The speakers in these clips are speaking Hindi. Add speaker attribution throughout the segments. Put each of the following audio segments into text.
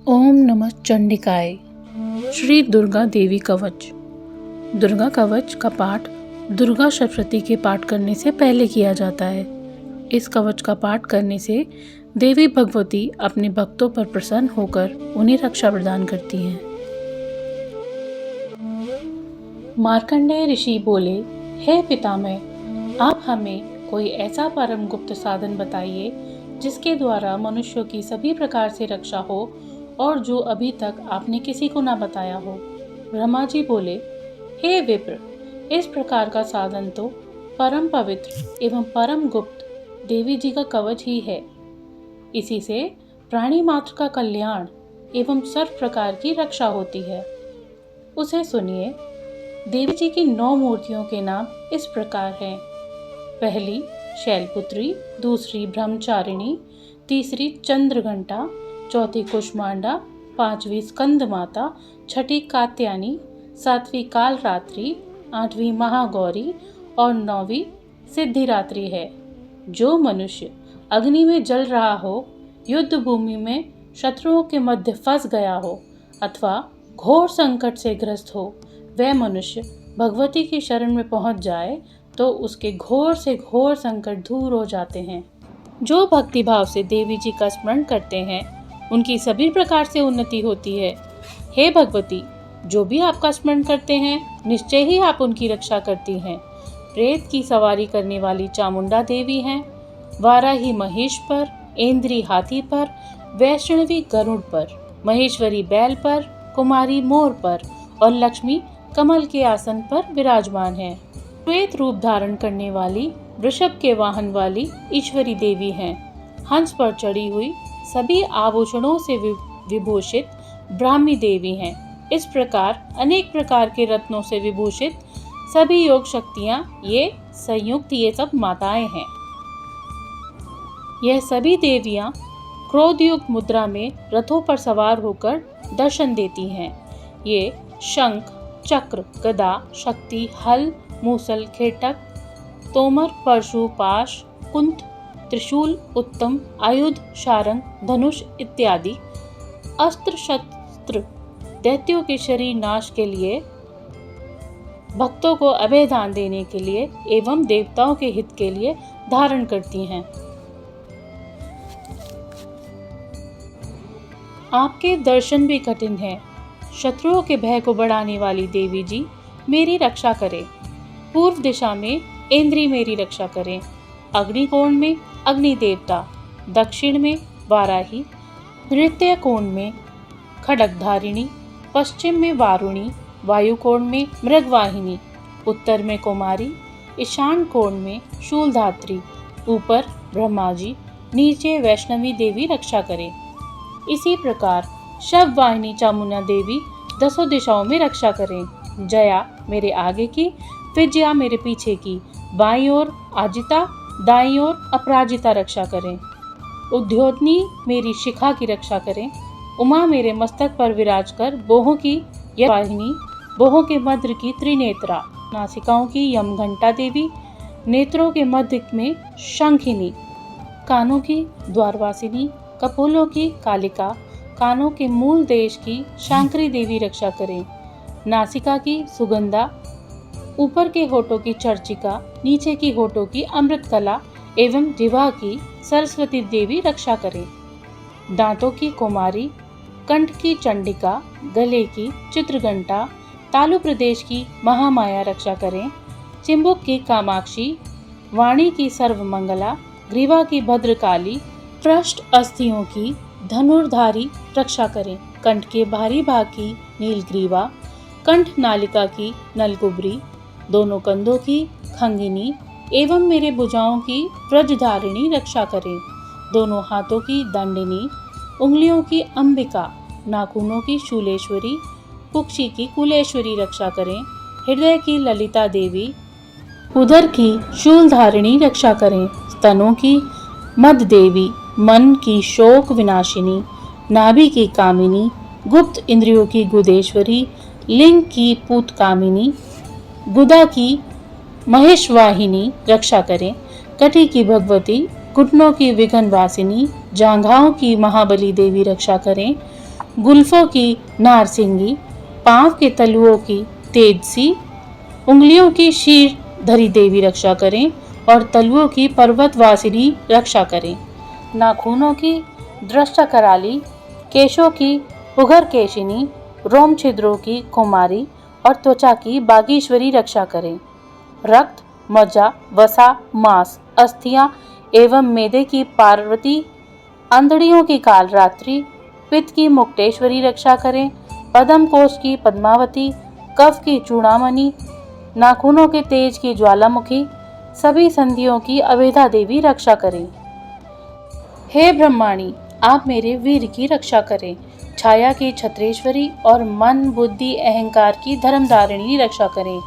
Speaker 1: ओम नमः चंडिकाय। श्री दुर्गा देवी कवच। दुर्गा कवच का पाठ दुर्गा सप्तशती के पाठ करने से पहले किया जाता है। इस कवच का पाठ करने से देवी भगवती अपने भक्तों पर प्रसन्न होकर उन्हें रक्षा प्रदान करती हैं। मार्कंडेय ऋषि बोले, हे पितामह, आप हमें कोई ऐसा परम गुप्त साधन बताइए जिसके द्वारा मनुष्यों की सभी प्रकार से रक्षा हो और जो अभी तक आपने किसी को ना बताया हो। ब्रह्मा जी बोले, हे विप्र, इस प्रकार का साधन तो परम पवित्र एवं परम गुप्त देवी जी का कवच ही है। इसी से प्राणी मात्र का कल्याण एवं सर्व प्रकार की रक्षा होती है। उसे सुनिए। देवी जी की 9 मूर्तियों के नाम इस प्रकार हैं। पहली शैलपुत्री, दूसरी ब्रह्मचारिणी, तीसरी चंद्रघंटा, चौथी कुष्मांडा, 5वीं स्कंद माता, 6ठी कात्यायनी, 7वीं कालरात्रि, 8वीं महागौरी और 9वीं सिद्धिरात्रि है। जो मनुष्य अग्नि में जल रहा हो, युद्ध भूमि में शत्रुओं के मध्य फंस गया हो अथवा घोर संकट से ग्रस्त हो, वह मनुष्य भगवती की शरण में पहुंच जाए तो उसके घोर से घोर संकट दूर हो जाते हैं। जो भक्ति भाव से देवी जी का स्मरण करते हैं उनकी सभी प्रकार से उन्नति होती है। हे भगवती, जो भी आपका स्मरण करते हैं निश्चय ही आप उनकी रक्षा करती हैं। प्रेत की सवारी करने वाली चामुंडा देवी हैं। वाराही महेश पर, इंद्री हाथी पर, वैष्णवी गरुड़ पर, महेश्वरी बैल पर, कुमारी मोर पर और लक्ष्मी कमल के आसन पर विराजमान है। श्वेत रूप धारण करने वाली, वृषभ के वाहन वाली ईश्वरी देवी हैं। हंस पर चढ़ी हुई, सभी आभूषणों से विभूषित ब्राह्मी देवी हैं। इस प्रकार अनेक प्रकार के रत्नों से विभूषित सभी योग शक्तियाँ ये संयुक्त ये सब माताएं हैं। यह सभी देवियाँ क्रोधयुक्त मुद्रा में रथों पर सवार होकर दर्शन देती हैं। ये शंख, चक्र, गदा, शक्ति, हल, मूसल, खेटक, तोमर, परशु, पाश, कुंत, त्रिशूल, उत्तम, आयुध, शारंग, धनुष इत्यादि अस्त्र शस्त्र दैत्यों के शरीर नाश के लिए, भक्तों को अभय दान देने के लिए एवं देवताओं के हित के लिए धारण करती हैं। आपके दर्शन भी कठिन हैं। शत्रुओं के भय को बढ़ाने वाली देवी जी मेरी रक्षा करें। पूर्व दिशा में इंद्री मेरी रक्षा करें। अग्निकोण में अग्नि देवता, दक्षिण में वाराही, नृत्य कोण में खड्गधारिणी, पश्चिम में वारुणी, वायुकोण में मृगवाहिनी, उत्तर में कुमारी, ईशान कोण में शूलधात्री, ऊपर ब्रह्मा जी, नीचे वैष्णवी देवी रक्षा करें। इसी प्रकार शव वाहिनी चामुंडा देवी 10 दिशाओं में रक्षा करें। जया मेरे आगे की, विजया मेरे पीछे की, बाईं ओर आजिता, दाईं ओर अपराजिता रक्षा करें। उद्योतनी मेरी शिखा की रक्षा करें। उमा मेरे मस्तक पर विराज कर बोहों की वाहिनी, बोहों के मध्य की त्रिनेत्रा, नासिकाओं की यमघंटा देवी, नेत्रों के मध्य में शंखिनी, कानों की द्वारवासिनी, कपोलों की कालिका, कानों के मूल देश की शांकरी देवी रक्षा करें। नासिका की सुगंधा, ऊपर के होठों की चर्चिका, नीचे की होठों की अमृतकला एवं जिह्वा की सरस्वती देवी रक्षा करें। दांतों की कुमारी, कंठ की चंडिका, गले की चित्रघंटा, तालु प्रदेश की महामाया रक्षा करें। चिंबुक की कामाक्षी, वाणी की सर्वमंगला, ग्रीवा की भद्रकाली, पृष्ठ अस्थियों की धनुर्धारी रक्षा करें। कंठ के बाहरी भाग की नीलग्रीवा, कंठ नालिका की नलकुबरी, दोनों कंधों की खंगिनी एवं मेरे भुजाओं की व्रजधारिणी रक्षा करें। दोनों हाथों की दंडिनी, उंगलियों की अंबिका, नाखूनों की शूलेश्वरी, कुक्षी की कुलेश्वरी रक्षा करें। हृदय की ललिता देवी, उदर की शूलधारिणी रक्षा करें। स्तनों की मद देवी, मन की शोक विनाशिनी, नाभि की कामिनी, गुप्त इंद्रियों की गुदेश्वरी, लिंग की पूतकामिनी, गुदा की महेशवाहिनी रक्षा करें। कटी की भगवती, घुटनों की विघ्न वासिनी, जांघाओं की महाबली देवी रक्षा करें। गुल्फों की नारसिंगी, पांव के तलुओं की तेजसी, उंगलियों की शीर धरी देवी रक्षा करें और तलुओं की पर्वतवासिनी रक्षा करें। नाखूनों की दृष्टा कराली, केशों की उगर केशिनी, रोम छिद्रों की कुमारी और त्वचा की बागीश्वरी रक्षा करें। रक्त, मज्जा, वसा, मांस, अस्थियां एवं मेदे की पार्वती, अंधड़ियों की कालरात्रि, पित्त की मुक्तेश्वरी रक्षा करें। पद्म कोश की पद्मावती, कफ की चूड़ामणि, नाखूनों के तेज की ज्वालामुखी, सभी संधियों की अभेदा देवी रक्षा करें। हे ब्रह्माणी, आप मेरे वीर की रक्षा करें। छाया की छत्रेश्वरी और मन बुद्धि अहंकार की धर्मधारिणी रक्षा करें।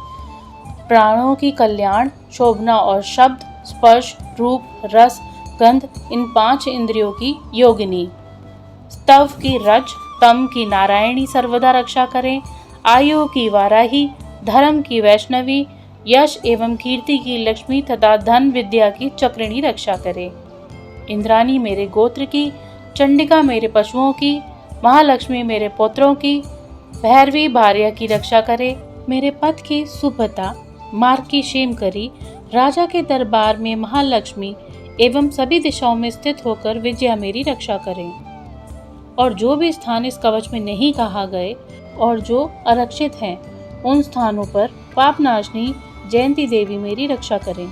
Speaker 1: प्राणों की कल्याण, शोभना और शब्द, स्पर्श, रूप, रस, गंध, इन 5 इंद्रियों की योगिनी। स्तव की रज, तम की नारायणी सर्वदा रक्षा करें। आयु की वाराही, धर्म की वैष्णवी, यश एवं कीर्ति की लक्ष्मी तथा धन विद्या की चक्रिणी रक्षा करे। इंद्राणी मेरे गोत्र की, चंडिका मेरे पशुओं की, महालक्ष्मी मेरे पुत्रों की, भैरवी भार्या की रक्षा करे। मेरे पथ की सुभता, मार्ग की क्षेम करी, राजा के दरबार में महालक्ष्मी एवं सभी दिशाओं में स्थित होकर विजया मेरी रक्षा करें। और जो भी स्थान इस कवच में नहीं कहा गए और जो आरक्षित हैं, उन स्थानों पर पापनाशनी जयंती देवी मेरी रक्षा करें।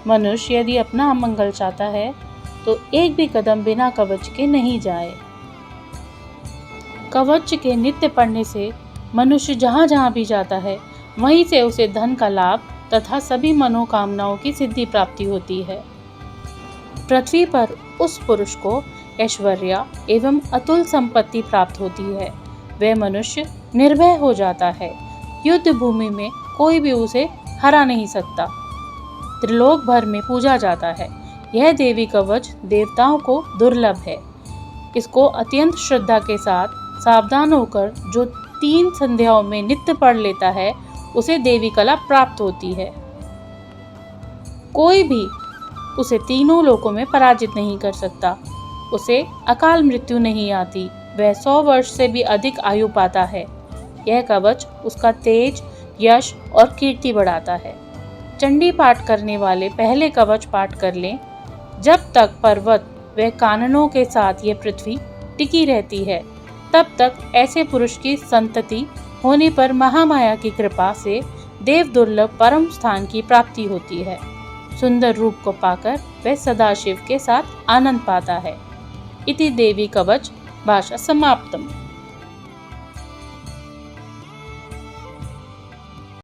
Speaker 1: मनुष्य यदि अपना अमंगल चाहता है तो एक भी कदम बिना कवच के नहीं जाए। कवच के नित्य पढ़ने से मनुष्य जहाँ जहाँ भी जाता है, वहीं से उसे धन का लाभ तथा सभी मनोकामनाओं की सिद्धि प्राप्ति होती है। पृथ्वी पर उस पुरुष को ऐश्वर्य एवं अतुल संपत्ति प्राप्त होती है। वह मनुष्य निर्भय हो जाता है। युद्ध भूमि में कोई भी उसे हरा नहीं सकता। त्रिलोक भर में पूजा जाता है। यह देवी कवच देवताओं को दुर्लभ है। इसको अत्यंत श्रद्धा के साथ सावधान होकर जो 3 संध्याओं में नित्य पढ़ लेता है, उसे देवी कला प्राप्त होती है। कोई भी उसे तीनों लोकों में पराजित नहीं कर सकता। उसे अकाल मृत्यु नहीं आती। वह 100 वर्ष से भी अधिक आयु पाता है। यह कवच उसका तेज, यश और कीर्ति बढ़ाता है। चंडी पाठ करने वाले पहले कवच पाठ कर लें। जब तक पर्वत व काननों के साथ यह पृथ्वी टिकी रहती है, तब तक ऐसे पुरुष की संतति होने पर महामाया की कृपा से देव दुर्लभ परम स्थान की प्राप्ति होती है। सुंदर रूप को पाकर वह सदाशिव के साथ आनंद पाता है। इति देवी कवच भाषा समाप्तम।